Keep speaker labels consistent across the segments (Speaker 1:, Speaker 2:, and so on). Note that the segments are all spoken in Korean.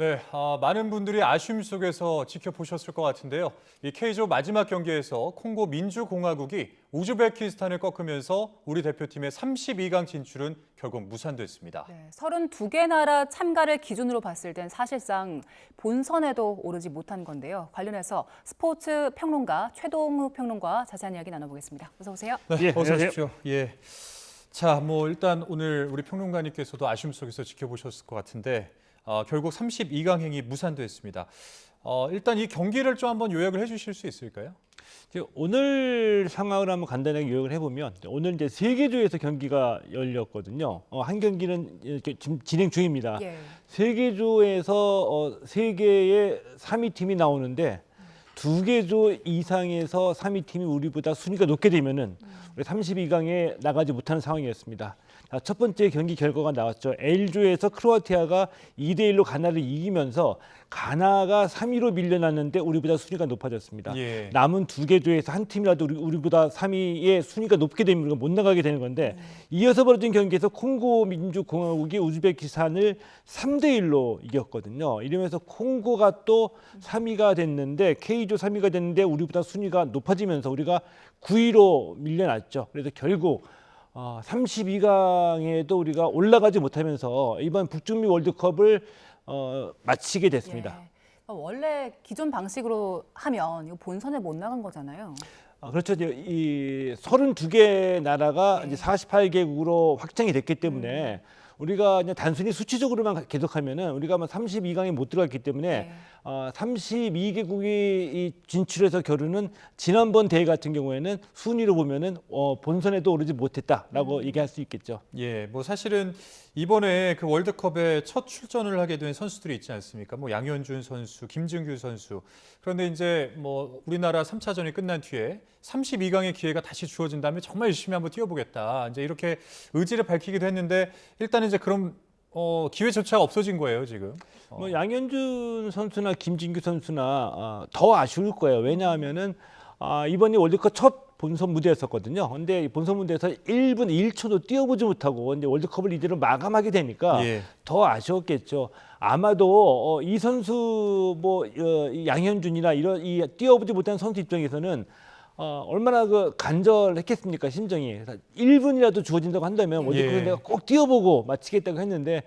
Speaker 1: 네, 많은 분들이 아쉬움 속에서 지켜보셨을 것 같은데요. 이 K조 마지막 경기에서 콩고 민주공화국이 우즈베키스탄을 꺾으면서 우리 대표팀의 32강 진출은 결국 무산됐습니다.
Speaker 2: 네, 32개 나라 참가를 기준으로 봤을 땐 사실상 본선에도 오르지 못한 건데요. 관련해서 스포츠 평론가 최동우 평론가 자세한 이야기 나눠보겠습니다. 어서 오세요.
Speaker 1: 네,
Speaker 3: 예,
Speaker 1: 어서
Speaker 3: 안녕하세요.
Speaker 1: 오십시오. 예. 자, 일단 오늘 우리 평론가님께서도 아쉬움 속에서 지켜보셨을 것 같은데 결국 32강행이 무산됐습니다. 일단 이 경기를 좀 한번 요약을 해주실 수 있을까요?
Speaker 3: 오늘 상황을 한번 간단하게 요약을 해보면 오늘 이제 세 개 조에서 경기가 열렸거든요. 한 경기는 이렇게 지금 진행 중입니다.
Speaker 2: 예.
Speaker 3: 세 개 조에서 세 개의 3위 팀이 나오는데 두 개 조 이상에서 3위 팀이 우리보다 순위가 높게 되면은 우리 32강에 나가지 못하는 상황이었습니다. 첫 번째 경기 결과가 나왔죠. L조에서 크로아티아가 2대1로 가나를 이기면서 가나가 3위로 밀려났는데 우리보다 순위가 높아졌습니다.
Speaker 1: 예.
Speaker 3: 남은 두 개 조에서 한 팀이라도 우리보다 3위의 순위가 높게 되면 우리가 못 나가게 되는 건데 이어서 벌어진 경기에서 콩고 민주공화국이 우즈베키스탄을 3대1로 이겼거든요. 이러면서 콩고가 또 3위가 됐는데 K조 3위가 됐는데 우리보다 순위가 높아지면서 우리가 9위로 밀려났죠. 그래서 결국 32강에도 우리가 올라가지 못하면서 이번 북중미 월드컵을 마치게 됐습니다.
Speaker 2: 예. 원래 기존 방식으로 하면 이거 본선에 못 나간 거잖아요.
Speaker 3: 그렇죠. 이 32개 나라가 이제 48개국으로 확정이 됐기 때문에 우리가 그냥 단순히 수치적으로만 계속하면은 우리가 아마 32강에 못 들어갔기 때문에 32개국이 진출해서 겨루는 지난번 대회 같은 경우에는 순위로 보면은 본선에도 오르지 못했다라고 얘기할 수 있겠죠.
Speaker 1: 예, 사실은 이번에 그 월드컵에 첫 출전을 하게 된 선수들이 있지 않습니까? 양현준 선수, 김진규 선수. 그런데 이제 우리나라 3차전이 끝난 뒤에 32강의 기회가 다시 주어진다면 정말 열심히 한번 뛰어보겠다. 이제 이렇게 의지를 밝히기도 했는데 일단은 이제 그런 기회조차가 없어진 거예요, 지금.
Speaker 3: 양현준 선수나 김진규 선수나 더 아쉬울 거예요. 왜냐하면은 이번이 월드컵 첫 본선 무대였었거든요. 근데 본선 무대에서 1분 1초도 뛰어보지 못하고 이제 월드컵을 이대로 마감하게 되니까
Speaker 1: 예.
Speaker 3: 더 아쉬웠겠죠. 아마도 이 선수 양현준이나 이런 이 뛰어보지 못한 선수 입장에서는 얼마나 간절했겠습니까, 심정이. 1분이라도 주어진다고 한다면 월드컵에 내가 꼭 뛰어보고 마치겠다고 했는데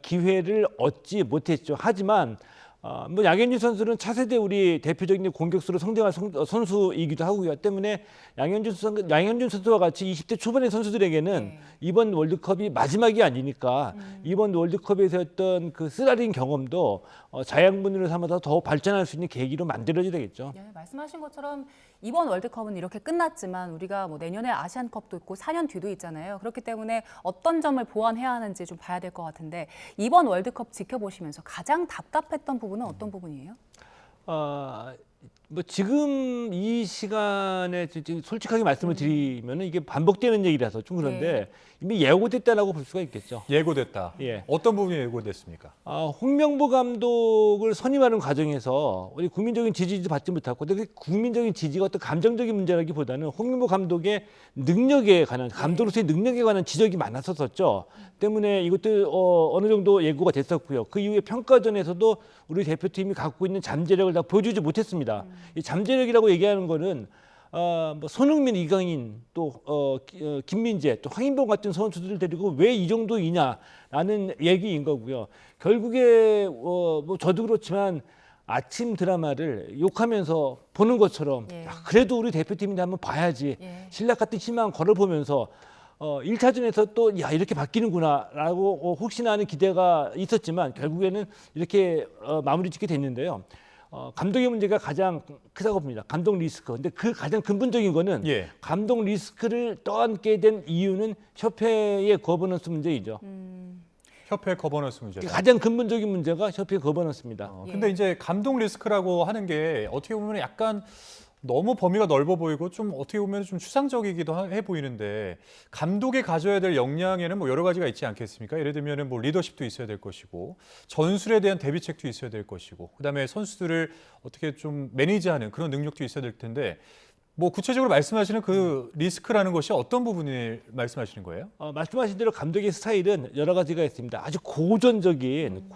Speaker 3: 기회를 얻지 못했죠. 하지만 양현준 선수는 차세대 우리 대표적인 공격수로 성장할 선수이기도 하고요. 때문에 양현준 선수와 같이 20대 초반의 선수들에게는 이번 월드컵이 마지막이 아니니까 이번 월드컵에서 했던 그 쓰라린 경험도 자양분으로 삼아서 더 발전할 수 있는 계기로 만들어져야 되겠죠.
Speaker 2: 네, 말씀하신 것처럼 이번 월드컵은 이렇게 끝났지만 우리가 내년에 아시안컵도 있고 4년 뒤도 있잖아요. 그렇기 때문에 어떤 점을 보완해야 하는지 좀 봐야 될 것 같은데 이번 월드컵 지켜보시면서 가장 답답했던 부분은 어떤 부분이에요?
Speaker 3: 지금 이 시간에 솔직하게 말씀을 드리면은 이게 반복되는 얘기라서 좀 그런데 이미 예고됐다라고 볼 수가 있겠죠.
Speaker 1: 예고됐다.
Speaker 3: 예.
Speaker 1: 어떤 부분이 예고됐습니까?
Speaker 3: 홍명보 감독을 선임하는 과정에서 우리 국민적인 지지도 받지 못했고, 근데 그 국민적인 지지가 어떤 감정적인 문제라기보다는 홍명보 감독의 능력에 관한 감독으로서의 능력에 관한 지적이 많았었죠. 때문에 이것도 어느 정도 예고가 됐었고요. 그 이후에 평가전에서도 우리 대표팀이 갖고 있는 잠재력을 다 보여주지 못했습니다. 이 잠재력이라고 얘기하는 거는 손흥민, 이강인, 또 김민재, 또 황인범 같은 선수들을 데리고 왜 이 정도이냐라는 얘기인 거고요. 결국에 저도 그렇지만 아침 드라마를 욕하면서 보는 것처럼 그래도 우리 대표팀인데 한번 봐야지. 신락 같은 희망 걸어보면서 1차전에서 또 이렇게 바뀌는구나라고 혹시나 하는 기대가 있었지만 결국에는 이렇게 마무리 짓게 됐는데요. 감독의 문제가 가장 크다고 봅니다. 감독 리스크. 근데 그 가장 근본적인 거는 감독 리스크를 떠안게 된 이유는 협회의 거버넌스 문제이죠.
Speaker 1: 협회 거버넌스 문제.
Speaker 3: 가장 근본적인 문제가 협회 거버넌스입니다.
Speaker 1: 근데 이제 감독 리스크라고 하는 게 어떻게 보면 약간 너무 범위가 넓어 보이고 좀 어떻게 보면 좀 추상적이기도 해 보이는데 감독이 가져야 될 역량에는 여러 가지가 있지 않겠습니까? 예를 들면 리더십도 있어야 될 것이고 전술에 대한 대비책도 있어야 될 것이고 그다음에 선수들을 어떻게 좀 매니지하는 그런 능력도 있어야 될 텐데 뭐 구체적으로 말씀하시는 그 리스크라는 것이 어떤 부분을 말씀하시는 거예요?
Speaker 3: 말씀하신 대로 감독의 스타일은 여러 가지가 있습니다. 아주 고전적인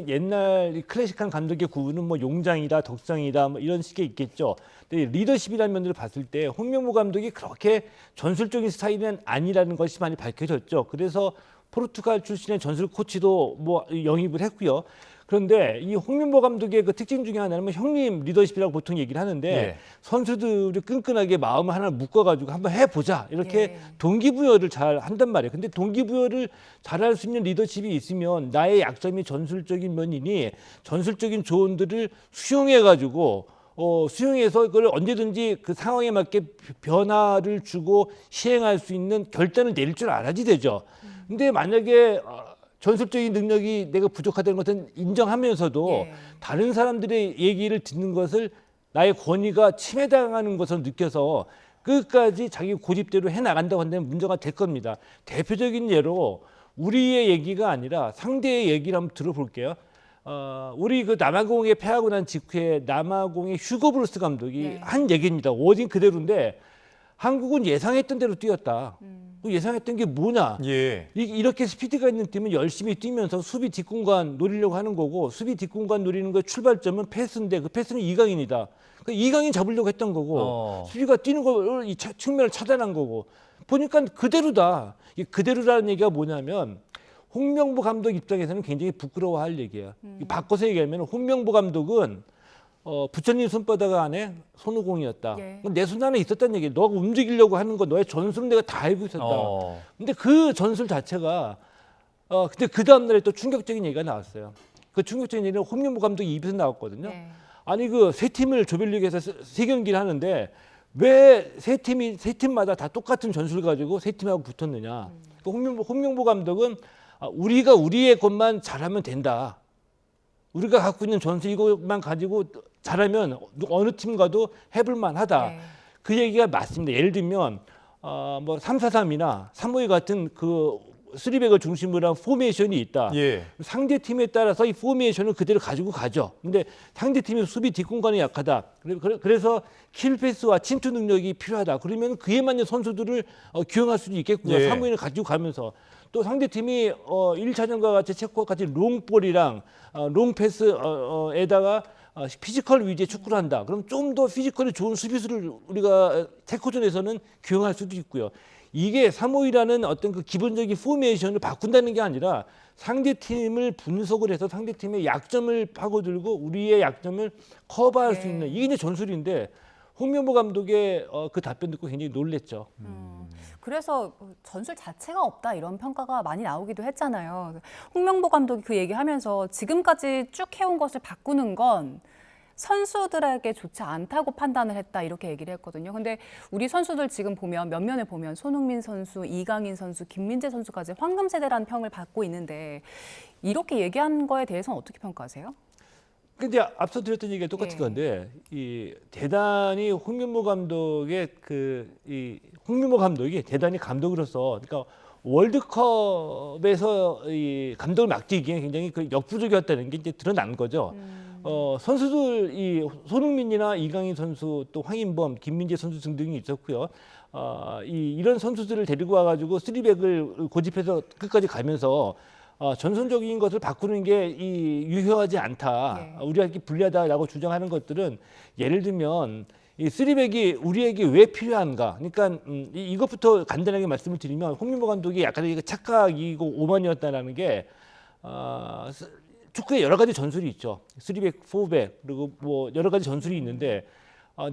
Speaker 3: 옛날 이 클래식한 감독의 구분은 뭐 용장이다, 덕상이다 뭐 이런 식의 있겠죠. 근데 리더십이라는 면을 봤을 때 홍명보 감독이 그렇게 전술적인 스타일은 아니라는 것이 많이 밝혀졌죠. 그래서 포르투갈 출신의 전술 코치도 뭐 영입을 했고요. 그런데 이 홍명보 감독의 그 특징 중에 하나는 뭐 형님 리더십이라고 보통 얘기를 하는데
Speaker 1: 예.
Speaker 3: 선수들이 끈끈하게 마음을 하나 묶어가지고 한번 해보자 이렇게
Speaker 2: 예.
Speaker 3: 동기부여를 잘 한단 말이에요. 근데 동기부여를 잘할 수 있는 리더십이 있으면 나의 약점이 전술적인 면이니 전술적인 조언들을 수용해가지고 수용해서 그걸 언제든지 그 상황에 맞게 변화를 주고 시행할 수 있는 결단을 내릴 줄 알아야지 되죠. 근데 만약에 전술적인 능력이 내가 부족하다는 것은 인정하면서도
Speaker 2: 예.
Speaker 3: 다른 사람들의 얘기를 듣는 것을 나의 권위가 침해당하는 것으로 느껴서 끝까지 자기 고집대로 해나간다고 한다면 문제가 될 겁니다. 대표적인 예로 우리의 얘기가 아니라 상대의 얘기를 한번 들어볼게요. 우리 그 남아공에 패하고 난 직후에 남아공의 휴고 브루스 감독이
Speaker 2: 네.
Speaker 3: 한 얘기입니다. 워딩 그대로인데 한국은 예상했던 대로 뛰었다. 그 예상했던 게 뭐냐?
Speaker 1: 예.
Speaker 3: 이렇게 스피드가 있는 팀은 열심히 뛰면서 수비 뒷공간 노리려고 하는 거고 수비 뒷공간 노리는 거의 출발점은 패스인데 그 패스는 이강인이다. 그 이강인 잡으려고 했던 거고 수비가 뛰는 거 이 측면을 차단한 거고 보니까 그대로다. 이 그대로라는 얘기가 뭐냐면 홍명보 감독 입장에서는 굉장히 부끄러워할 얘기야. 바꿔서 얘기하면 홍명보 감독은 부처님 손바닥 안에 손오공이었다.
Speaker 2: 예.
Speaker 3: 내 손 안에 있었다는 얘기야. 너가 움직이려고 하는 거 너의 전술은 내가 다 알고 있었다. 근데 그 전술 자체가 근데 그 다음날에 또 충격적인 얘기가 나왔어요. 그 충격적인 얘기는 홍명보 감독 입에서 나왔거든요.
Speaker 2: 네.
Speaker 3: 아니 그 세 팀을 조별리그에서 세 경기를 하는데 왜 세 팀마다 다 똑같은 전술 가지고 세 팀하고 붙었느냐? 그 홍명보 감독은 우리가 우리의 것만 잘하면 된다. 우리가 갖고 있는 전술 이것만 가지고 잘하면 어느 팀과도 해볼 만하다.
Speaker 2: 네.
Speaker 3: 그 얘기가 맞습니다. 예를 들면 뭐 3-4-3이나 3-5-2 같은 그 3백을 중심으로 한 포메이션이 있다.
Speaker 1: 예.
Speaker 3: 상대 팀에 따라서 이 포메이션을 그대로 가지고 가죠. 근데 상대 팀이 수비 뒷공간이 약하다. 그래서 킬패스와 침투 능력이 필요하다. 그러면 그에 맞는 선수들을 기용할 수도 있겠고요.
Speaker 1: 예.
Speaker 3: 3-5-2를 가지고 가면서 또 상대 팀이 1차전과 같이 체코와 같이 롱볼이랑 롱패스에다가 피지컬 위주의 축구를 한다. 그럼 좀 더 피지컬이 좋은 수비수를 우리가 체코전에서는 기용할 수도 있고요. 이게 3-5-2라는 어떤 그 기본적인 포메이션을 바꾼다는 게 아니라 상대 팀을 분석을 해서 상대 팀의 약점을 파고들고 우리의 약점을 커버할 수 있는 이게 이제 전술인데 홍명보 감독의 그 답변 듣고 굉장히 놀랬죠.
Speaker 2: 그래서 전술 자체가 없다 이런 평가가 많이 나오기도 했잖아요. 홍명보 감독이 그 얘기하면서 지금까지 쭉 해온 것을 바꾸는 건 선수들에게 좋지 않다고 판단을 했다 이렇게 얘기를 했거든요. 근데 우리 선수들 지금 보면 면면을 보면 손흥민 선수, 이강인 선수, 김민재 선수까지 황금 세대라는 평을 받고 있는데 이렇게 얘기한 거에 대해서는 어떻게 평가하세요?
Speaker 3: 근데 앞서 드렸던 얘기가 똑같은 건데 이 대단히 홍명보 감독의 홍명보 감독이 대단히 감독으로서 그러니까 월드컵에서 이 감독을 맡기기에 굉장히 그 역부족이었다는 게 이제 드러난 거죠. 선수들 이 손흥민이나 이강인 선수 또 황인범, 김민재 선수 등등이 있었고요. 이런 선수들을 데리고 와가지고 3백을 고집해서 끝까지 가면서 전선적인 것을 바꾸는 게 유효하지 않다. 우리에게 불리하다라고 주장하는 것들은 예를 들면 이 3백이 우리에게 왜 필요한가? 그러니까 이것부터 간단하게 말씀을 드리면 홍명보 감독이 약간의 착각이고 오만이었다라는 게 축구에 여러 가지 전술이 있죠. 3백, 4백 그리고 뭐 여러 가지 전술이 있는데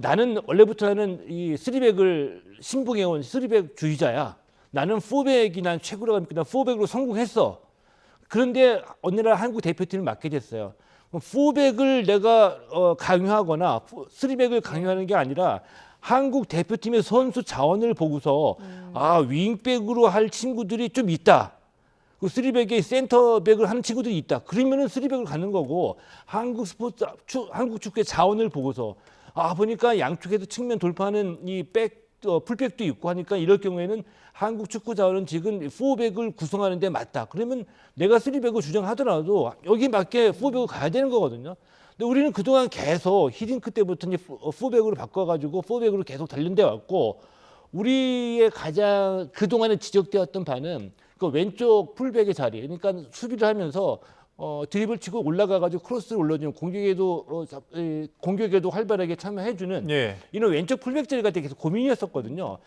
Speaker 3: 나는 원래부터는 이 3백을 신봉해온 3백 주의자야. 나는 4백이 난 최고라고 합니다. 4백으로 성공했어. 그런데 어느 날 한국 대표팀을 맡게 됐어요. 4백을 내가 강요하거나 3백을 강요하는 게 아니라 한국 대표팀의 선수 자원을 보고서 윙백으로 할 친구들이 좀 있다. 그 3백에 센터백을 하는 친구들이 있다. 그러면은 3백을 가는 거고 한국 축구의 자원을 보고서 보니까 양쪽에서 측면 돌파하는 이 풀백도 있고 하니까 이럴 경우에는 한국 축구 자원은 지금 4백을 구성하는 데 맞다. 그러면 내가 3백을 주장하더라도 여기 맞게 4백을 가야 되는 거거든요. 근데 우리는 그동안 계속 히딩크 때부터 이제 포백으로 바꿔가지고 포백으로 계속 단련돼 왔고 우리의 가장 그동안에 지적되었던 바는 그 왼쪽 풀백의 자리, 그러니까 수비를 하면서 드리블 치고 올라가가지고 크로스를 올려주는 공격에도 활발하게 참여해주는
Speaker 1: 예.
Speaker 3: 이런 왼쪽 풀백 자리가 되게 계속 고민이었었거든요.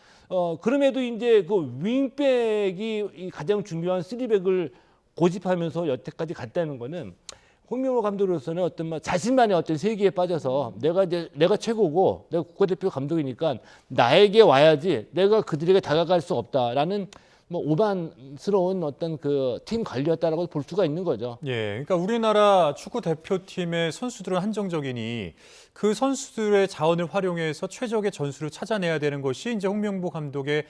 Speaker 3: 그럼에도 이제 그 윙백이 이 가장 중요한 쓰리백을 고집하면서 여태까지 갔다는 거는 홍명보 감독으로서는 어떤 자신만의 어떤 세계에 빠져서 내가 최고고 내가 국가대표 감독이니까 나에게 와야지 내가 그들에게 다가갈 수 없다라는 오만스러운 어떤 그 팀 관리였다라고 볼 수가 있는 거죠.
Speaker 1: 예, 그러니까 우리나라 축구 대표팀의 선수들은 한정적이니 그 선수들의 자원을 활용해서 최적의 전술을 찾아내야 되는 것이 이제 홍명보 감독의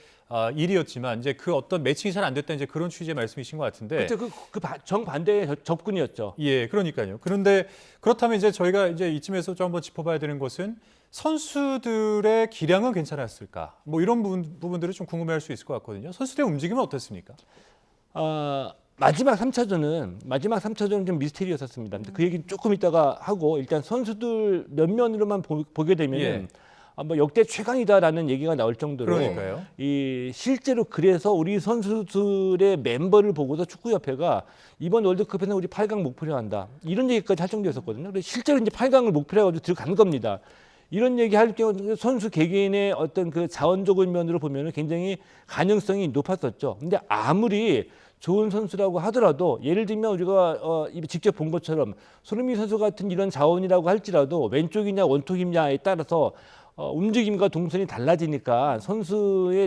Speaker 1: 일이었지만 이제 그 어떤 매칭이 잘 안 됐다 이제 그런 취지의 말씀이신 것 같은데.
Speaker 3: 그렇죠. 그 정반대의 접근이었죠.
Speaker 1: 예, 그러니까요. 그런데 그렇다면 이제 저희가 이제 이쯤에서 좀 한번 짚어봐야 되는 것은 선수들의 기량은 괜찮았을까? 뭐 이런 부분들을 좀 궁금해할 수 있을 것 같거든요. 선수들의 움직임은 어땠습니까?
Speaker 3: 마지막 3차전은 좀 미스테리였었습니다. 근데 그 얘기는 조금 이따가 하고 일단 선수들 면면으로만 보게 되면은
Speaker 1: 예.
Speaker 3: 역대 최강이다라는 얘기가 나올 정도로
Speaker 1: 그러니까요.
Speaker 3: 이 실제로 그래서 우리 선수들의 멤버를 보고서 축구협회가 이번 월드컵에는 우리 8강 목표로 한다 이런 얘기까지 할 정도였었거든요. 그래서 실제로 이제 8강을 목표로 해가지고 들어간 겁니다. 이런 얘기할 경우 선수 개개인의 어떤 그 자원적인 면으로 보면은 굉장히 가능성이 높았었죠. 근데 아무리 좋은 선수라고 하더라도 예를 들면 우리가 직접 본 것처럼 손흥민 선수 같은 이런 자원이라고 할지라도 왼쪽이냐 원톱이냐에 따라서 움직임과 동선이 달라지니까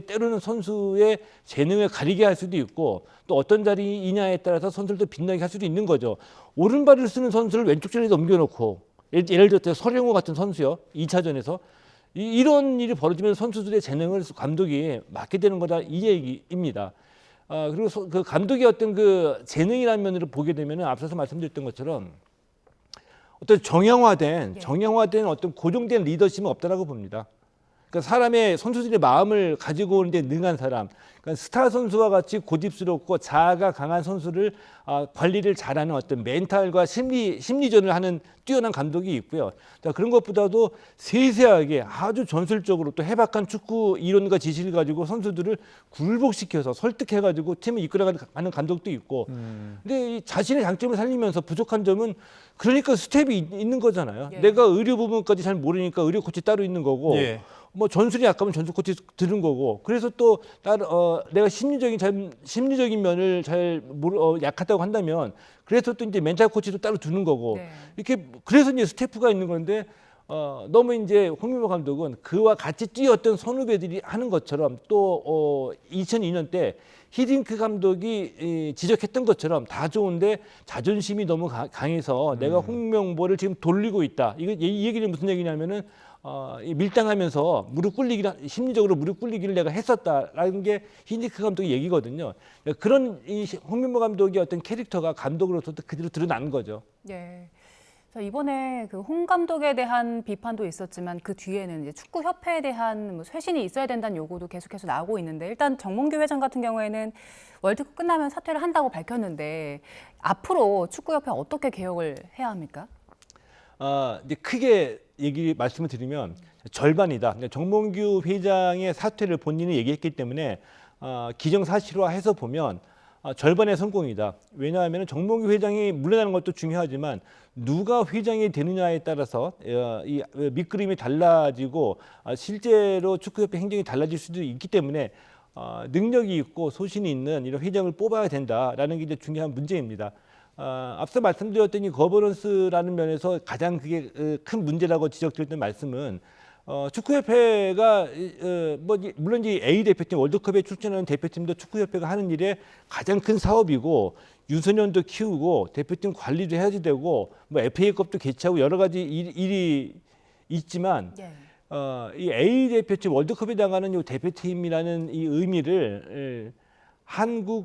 Speaker 3: 때로는 선수의 재능을 가리게 할 수도 있고 또 어떤 자리이냐에 따라서 선수들도 빛나게 할 수도 있는 거죠. 오른발을 쓰는 선수를 왼쪽 자리에 넘겨놓고 예를 들어 서령우 같은 선수요. 2차전에서 이런 일이 벌어지면 선수들의 재능을 감독이 맡게 되는 거다 이 얘기입니다. 그리고 그 감독의 어떤 그 재능이라는 면으로 보게 되면은 앞서서 말씀드렸던 것처럼 어떤 정형화된 어떤 고정된 리더십은 없다라고 봅니다. 그러니까 사람의 선수들의 마음을 가지고 오는데 능한 사람, 그러니까 스타 선수와 같이 고집스럽고 자아가 강한 선수를 관리를 잘하는 어떤 멘탈과 심리전을 하는 뛰어난 감독이 있고요. 자, 그런 것보다도 세세하게 아주 전술적으로 또 해박한 축구 이론과 지식을 가지고 선수들을 굴복시켜서 설득해가지고 팀을 이끌어가는 감독도 있고. 근데 이 자신의 장점을 살리면서 부족한 점은 그러니까 스텝이 있는 거잖아요.
Speaker 2: 예.
Speaker 3: 내가 의료 부분까지 잘 모르니까 의료 코치 따로 있는 거고.
Speaker 1: 예.
Speaker 3: 전술이 약하면 전술 코치 들은 거고 그래서 또 내가 심리적인 면을 약하다고 한다면 그래서 또 이제 멘탈 코치도 따로 두는 거고
Speaker 2: 네.
Speaker 3: 이렇게 그래서 이제 스태프가 있는 건데 너무 이제 홍명보 감독은 그와 같이 뛰었던 선후배들이 하는 것처럼 또 2002년 때 히딩크 감독이 지적했던 것처럼 다 좋은데 자존심이 너무 강해서 내가 홍명보를 지금 돌리고 있다. 이 얘기는 무슨 얘기냐면은 밀당하면서 심리적으로 무릎 꿇리기를 내가 했었다라는 게 히딩크 감독의 얘기거든요. 그런 이 홍명보 감독의 어떤 캐릭터가 감독으로서도 그대로 드러나는 거죠.
Speaker 2: 예. 자, 이번에 그 홍 감독에 대한 비판도 있었지만 그 뒤에는 이제 축구협회에 대한 쇄신이 있어야 된다는 요구도 계속해서 나오고 있는데 일단 정몽규 회장 같은 경우에는 월드컵 끝나면 사퇴를 한다고 밝혔는데 앞으로 축구협회 어떻게 개혁을 해야 합니까?
Speaker 3: 이제 크게 말씀을 드리면 절반이다. 정몽규 회장의 사퇴를 본인이 얘기했기 때문에 기정사실화해서 보면 절반의 성공이다. 왜냐하면 정몽규 회장이 물러나는 것도 중요하지만 누가 회장이 되느냐에 따라서 이 밑그림이 달라지고 실제로 축구협회 행정이 달라질 수도 있기 때문에 능력이 있고 소신이 있는 이런 회장을 뽑아야 된다라는 게 이제 중요한 문제입니다. 앞서 말씀드렸던 이 거버넌스라는 면에서 가장 그게 큰 문제라고 지적드렸던 말씀은 축구협회가 물론 이 A 대표팀 월드컵에 출전하는 대표팀도 축구협회가 하는 일에 가장 큰 사업이고 유소년도 키우고 대표팀 관리도 해야지 되고 FA컵도 개최하고 여러 가지 일이 있지만
Speaker 2: 예.
Speaker 3: 이 A 대표팀 월드컵에 나가는 이 대표팀이라는 이 의미를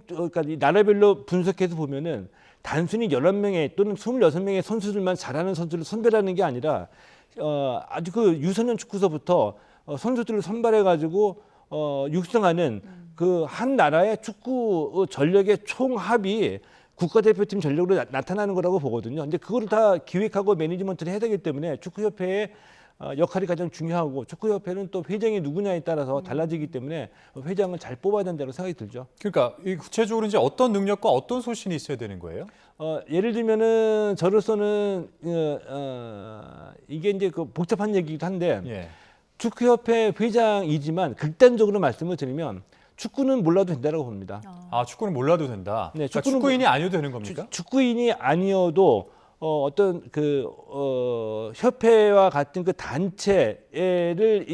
Speaker 3: 그러니까 이 나라별로 분석해서 보면은 단순히 11명의 또는 26명의 선수들만 잘하는 선수를 선별하는 게 아니라 아주 그 유소년 축구서부터 선수들을 선발해가지고 육성하는 그 한 나라의 축구 전력의 총합이 국가대표팀 전력으로 나타나는 거라고 보거든요. 근데 그거를 다 기획하고 매니지먼트를 해야 되기 때문에 축구협회의 역할이 가장 중요하고 축구협회는 또 회장이 누구냐에 따라서 달라지기 때문에 회장을 잘 뽑아야 된다고 생각이 들죠.
Speaker 1: 그러니까 이 구체적으로 이제 어떤 능력과 어떤 소신이 있어야 되는 거예요?
Speaker 3: 예를 들면은 저로서는 이게 이제 그 복잡한 얘기이기도 한데
Speaker 1: 예.
Speaker 3: 축구협회 회장이지만 극단적으로 말씀을 드리면 축구는 몰라도 된다고 봅니다.
Speaker 1: 아, 축구는 몰라도 된다.
Speaker 3: 네,
Speaker 1: 그러니까
Speaker 3: 축구는
Speaker 1: 축구인이 아니어도 되는 겁니까?
Speaker 3: 축구인이 아니어도 어떤 협회와 같은 그 단체를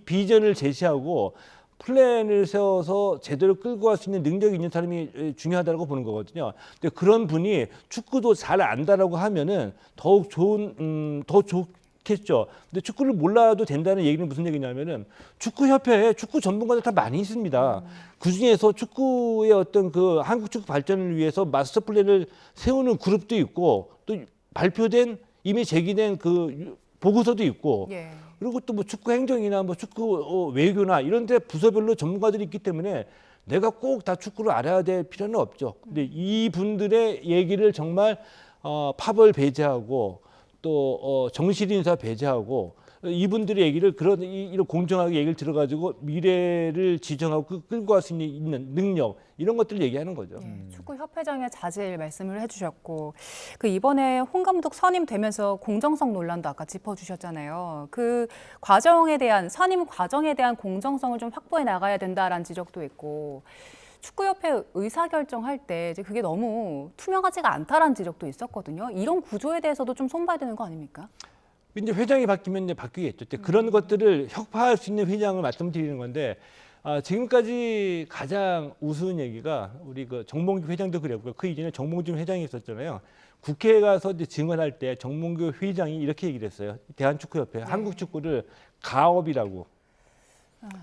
Speaker 3: 비전을 제시하고 플랜을 세워서 제대로 끌고 갈 수 있는 능력이 있는 사람이 중요하다고 보는 거거든요. 근데 그런 분이 축구도 잘 안다라고 하면은 더욱 더 좋겠죠. 근데 축구를 몰라도 된다는 얘기는 무슨 얘기냐면은 축구협회에 축구 전문가들 다 많이 있습니다. 그 중에서 축구의 어떤 그 한국 축구 발전을 위해서 마스터 플랜을 세우는 그룹도 있고 또 발표된 이미 제기된 그 보고서도 있고
Speaker 2: 예.
Speaker 3: 그리고 또 뭐 축구 행정이나 뭐 축구 외교나 이런 데 부서별로 전문가들이 있기 때문에 내가 꼭 다 축구를 알아야 될 필요는 없죠. 근데 이 분들의 얘기를 정말 파벌 배제하고 또 정실 인사 배제하고 이분들의 얘기를 이런 공정하게 얘기를 들어가지고 미래를 지정하고 끌고 갈 수 있는 능력 이런 것들을 얘기하는 거죠.
Speaker 2: 축구 협회장의 자질 말씀을 해주셨고 그 이번에 홍 감독 선임되면서 공정성 논란도 아까 짚어주셨잖아요. 그 과정에 대한 선임 과정에 대한 공정성을 좀 확보해 나가야 된다라는 지적도 있고 축구협회 의사결정할 때 이제 그게 너무 투명하지가 않다라는 지적도 있었거든요. 이런 구조에 대해서도 좀 손봐야 되는 거 아닙니까?
Speaker 3: 이제 회장이 바뀌면 이제 바뀌겠죠. 그런 것들을 혁파할 수 있는 회장을 말씀드리는 건데 지금까지 가장 우스운 얘기가 우리 그 정몽규 회장도 그랬고요. 그 이전에 정몽준 회장이 있었잖아요. 국회에 가서 이제 증언할 때 정몽규 회장이 이렇게 얘기를 했어요. 대한축구협회 한국 축구를 가업이라고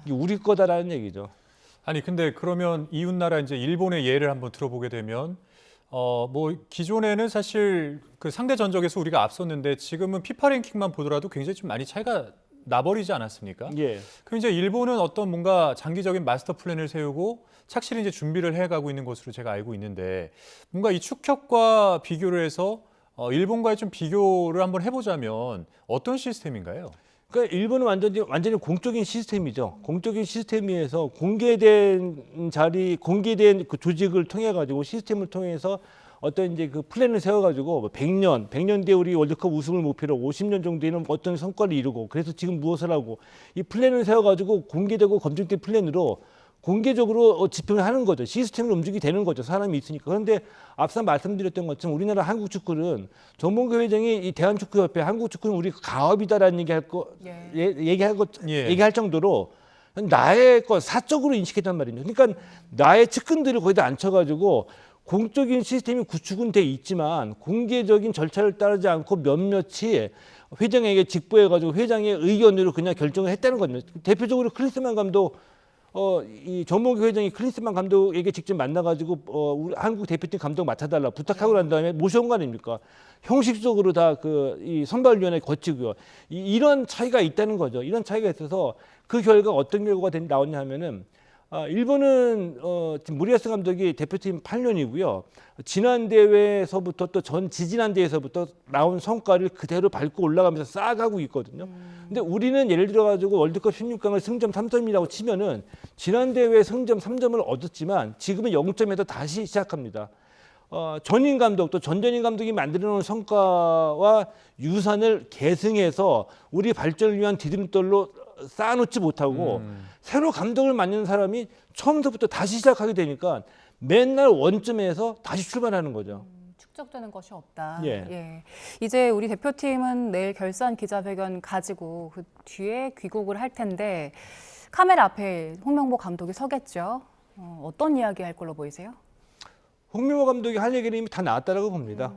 Speaker 3: 이게 우리 거다라는 얘기죠.
Speaker 1: 아니 근데 그러면 이웃 나라 이제 일본의 예를 한번 들어보게 되면 뭐 기존에는 사실 그 상대 전적에서 우리가 앞섰는데 지금은 피파 랭킹만 보더라도 굉장히 좀 많이 차이가 나버리지 않았습니까?
Speaker 3: 예.
Speaker 1: 그럼 이제 일본은 어떤 뭔가 장기적인 마스터 플랜을 세우고 착실히 이제 준비를 해가고 있는 것으로 제가 알고 있는데 뭔가 이 축협과 비교를 해서 일본과의 좀 비교를 한번 해보자면 어떤 시스템인가요?
Speaker 3: 그러니까 일본은 완전히 공적인 시스템이죠. 공적인 시스템에서 공개된 공개된 그 조직을 통해 가지고 시스템을 통해서 어떤 이제 그 플랜을 세워 가지고 100년 뒤에 우리 월드컵 우승을 목표로 50년 정도에는 어떤 성과를 이루고 그래서 지금 무엇을 하고 이 플랜을 세워 가지고 공개되고 검증된 플랜으로 공개적으로 집행을 하는 거죠. 시스템을 움직이게 되는 거죠. 사람이 있으니까. 그런데 앞서 말씀드렸던 것처럼 우리나라 한국 축구는 정몽규 회장이 이 대한축구협회 한국 축구는 우리 가업이다라는 얘기할 정도로 나의 것 사적으로 인식했단 말이죠. 그러니까 나의 측근들을 거기다 앉혀가지고 공적인 시스템이 구축은 돼 있지만 공개적인 절차를 따르지 않고 몇몇이 회장에게 직보해가지고 회장의 의견으로 그냥 결정을 했다는 겁니다. 대표적으로 클린스만 감독 이 정몽규 회장이 클린스만 감독에게 직접 만나가지고 우리 한국 대표팀 감독 맡아달라 부탁하고 난 다음에 모셔온 거 아닙니까? 형식적으로 다 이 선발위원회 거치고요. 이런 차이가 있다는 거죠. 이런 차이가 있어서 그 결과 어떤 결과가 나왔냐 하면은 일본은 지금 무리야스 감독이 대표팀 8년이고요. 지난 대회에서부터 또 지지난 대회에서부터 나온 성과를 그대로 밟고 올라가면서 쌓아가고 있거든요. 근데 우리는 예를 들어 가지고 월드컵 16강을 승점 3점이라고 치면은 지난 대회 승점 3점을 얻었지만 지금은 0점에서 다시 시작합니다. 전임 감독 또 전전임 감독이 만들어 놓은 성과와 유산을 계승해서 우리 발전을 위한 디딤돌로 쌓아놓지 못하고 새로 감독을 맡는 사람이 처음부터 다시 시작하게 되니까 맨날 원점에서 다시 출발하는 거죠.
Speaker 2: 축적되는 것이 없다.
Speaker 3: 예.
Speaker 2: 이제 우리 대표팀은 내일 결산 기자회견 가지고 그 뒤에 귀국을 할 텐데 카메라 앞에 홍명보 감독이 서겠죠. 어떤 이야기 할 걸로 보이세요?
Speaker 3: 홍명보 감독이 할 얘기는 이미 다 나왔다라고 봅니다.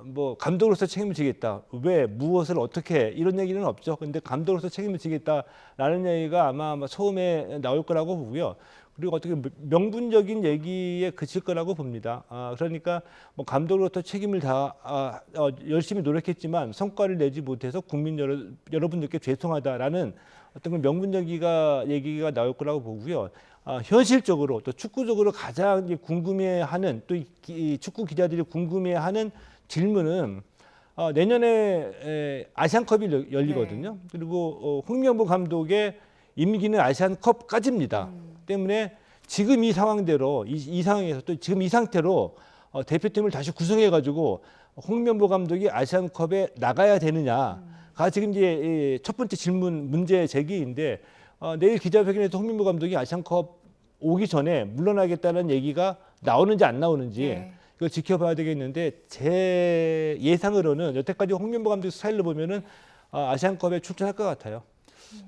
Speaker 3: 뭐 감독으로서 책임을 지겠다. 왜, 무엇을 어떻게 이런 얘기는 없죠. 근데 감독으로서 책임을 지겠다라는 얘기가 아마 처음에 나올 거라고 보고요. 그리고 어떻게 명분적인 얘기에 그칠 거라고 봅니다. 그러니까 뭐 감독으로부터 책임을 열심히 노력했지만 성과를 내지 못해서 국민 여러분들께 죄송하다라는 어떤 명분적 얘기가 나올 거라고 보고요. 현실적으로 또 축구적으로 가장 이제 궁금해하는 또 이 축구 기자들이 궁금해하는 질문은 내년에 아시안컵이 열리거든요. 그리고 홍명보 감독의 임기는 아시안컵까지입니다. 때문에 지금 이 상황대로 이 상황에서 또 지금 이 상태로 대표팀을 다시 구성해가지고 홍명보 감독이 아시안컵에 나가야 되느냐가 지금 이제 첫 번째 질문 문제 제기인데 내일 기자회견에서 홍명보 감독이 아시안컵 오기 전에 물러나겠다는 얘기가 나오는지 안 나오는지 이걸 지켜봐야 되겠는데 제 예상으로는 여태까지 홍명보 감독 스타일로 보면은 아시안컵에 출전할 것 같아요.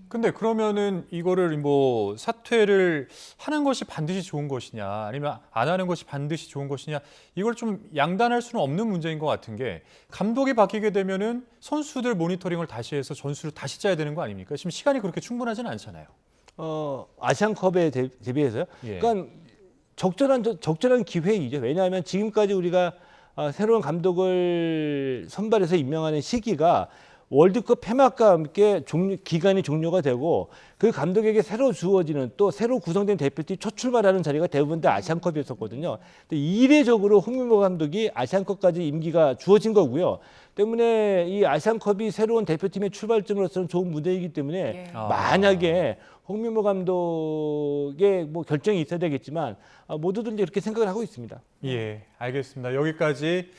Speaker 1: 근데 그러면은 이거를 뭐 사퇴를 하는 것이 반드시 좋은 것이냐 아니면 안 하는 것이 반드시 좋은 것이냐 이걸 좀 양단할 수는 없는 문제인 것 같은 게 감독이 바뀌게 되면은 선수들 모니터링을 다시 해서 전술을 다시 짜야 되는 거 아닙니까? 지금 시간이 그렇게 충분하지는 않잖아요.
Speaker 3: 아시안컵에 대비해서요.
Speaker 1: 예.
Speaker 3: 그러니까 적절한 기회이죠. 왜냐하면 지금까지 우리가 새로운 감독을 선발해서 임명하는 시기가 월드컵 폐막과 함께 기간이 종료가 되고 그 감독에게 새로 주어지는 또 새로 구성된 대표팀 첫 출발하는 자리가 대부분 다 아시안컵이었었거든요. 근데 이례적으로 홍명보 감독이 아시안컵까지 임기가 주어진 거고요. 때문에 이 아시안컵이 새로운 대표팀의 출발점으로서는 좋은 무대이기 때문에 만약에 홍명보 감독의 뭐 결정이 있어야 되겠지만 모두들 이제 이렇게 생각을 하고 있습니다.
Speaker 1: 예, 알겠습니다. 여기까지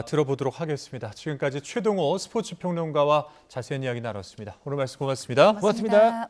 Speaker 1: 들어보도록 하겠습니다. 지금까지 최동호 스포츠 평론가와 자세한 이야기 나눴습니다. 오늘 말씀 고맙습니다.
Speaker 3: 고맙습니다.